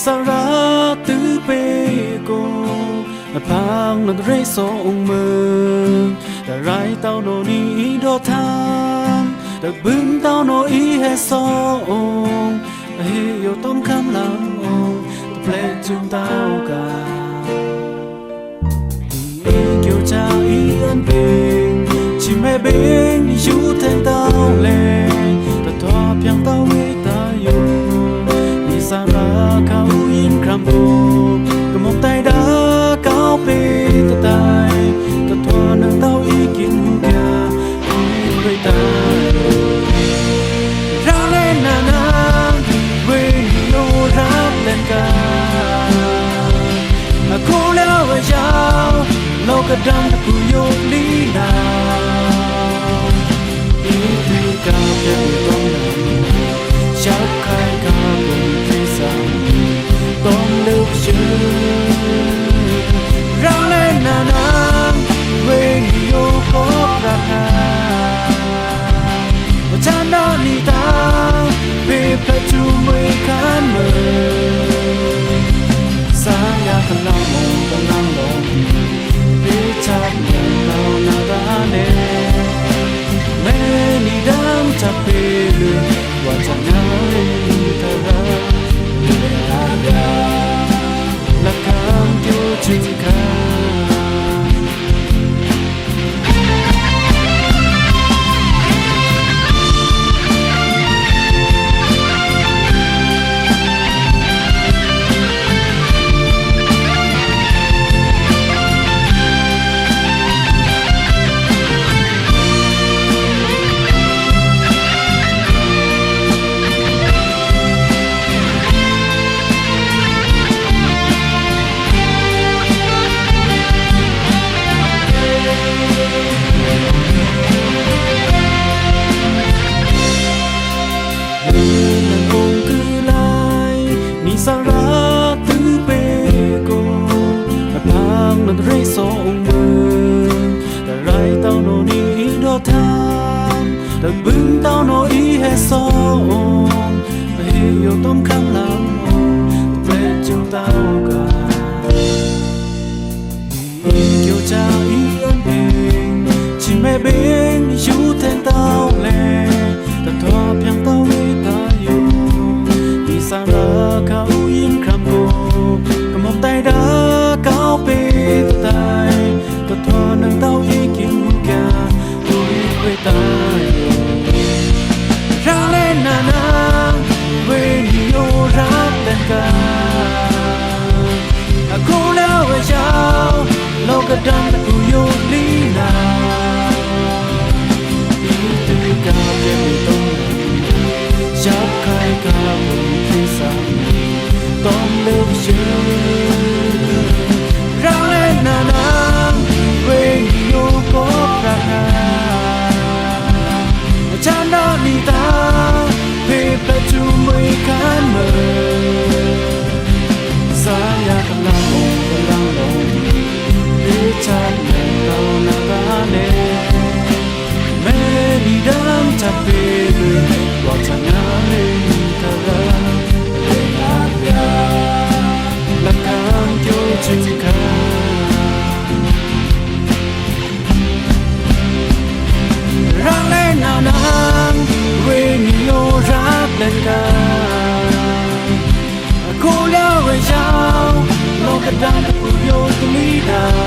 sa ra tứ bê cô phang nó rơi sông mơ đã rai tao nó đi đo tham đã bưng tao nó ý hết sông hay yêu tôm khám làm ông tập lệ chúng tao cả ý kêu cha ý ân bình chỉ mẹ bên đi chú thêm tao lên ta thoa piang tao nghĩ ta yêu đi xa ra cao yên khám buồn cầm một tay đã cao bê ta tay ta thoa nâng tao ý kiến hữu kia ý với ta ra lên nà nà với yêu rap lên ca cô leo về chào lâu cả đêm ta cùng yêu lý nào ý tuy cao theo tóm lần chắc khai cao gần thế rằng tóm lúc chưa ra lên nà nà với yêu có ra hà và chán đó đi ta vì phải chú mới khán mơ sáng ya khăn lòng mong ta năng lòng vì chắc nhận tao nào đã nè mẹ đi đám chắp bê lươn và chẳng nói ta ra là cảm tiêu chừng khăn sa ra tứ bê cô phang nó rơi sông mơ đã rai tao nó đi đo tham đã bưng tao nó ý hết sông yêu tôm khám làm tập lệ chiều tao cả ý kêu cha ý ân bình chỉ mẹ bên đi chú thêm tao lên ta thoa piang tao nghĩ ta yêu đi xa ra cao yên khám cô cầm một tay đã cao bê ta tay ta thoa nâng tao ý kiến hữu kia tôi với ta ra lên nà nà với yêu rap lên ca cô leo về chào lâu cả đêm ta cùng yêu lý nào ý tươi cao trên tông chắc khai cao khi sáng tóm lớp chưa ra lên nà nà với yêu có ra hà chán đó đi ta vì phải chú mới khán mơ sáng ya khăn lòng mong và lăng lòng để chán nhận tao nào ta nè mẹ đi đám chắp bê lươn gọi chẳng ai ta ra là cảm tiêu chừng khăn ra lên nào nắng với yêu rap lên ca cô leo về chào lâu cả đêm ta cùng yêu lý nào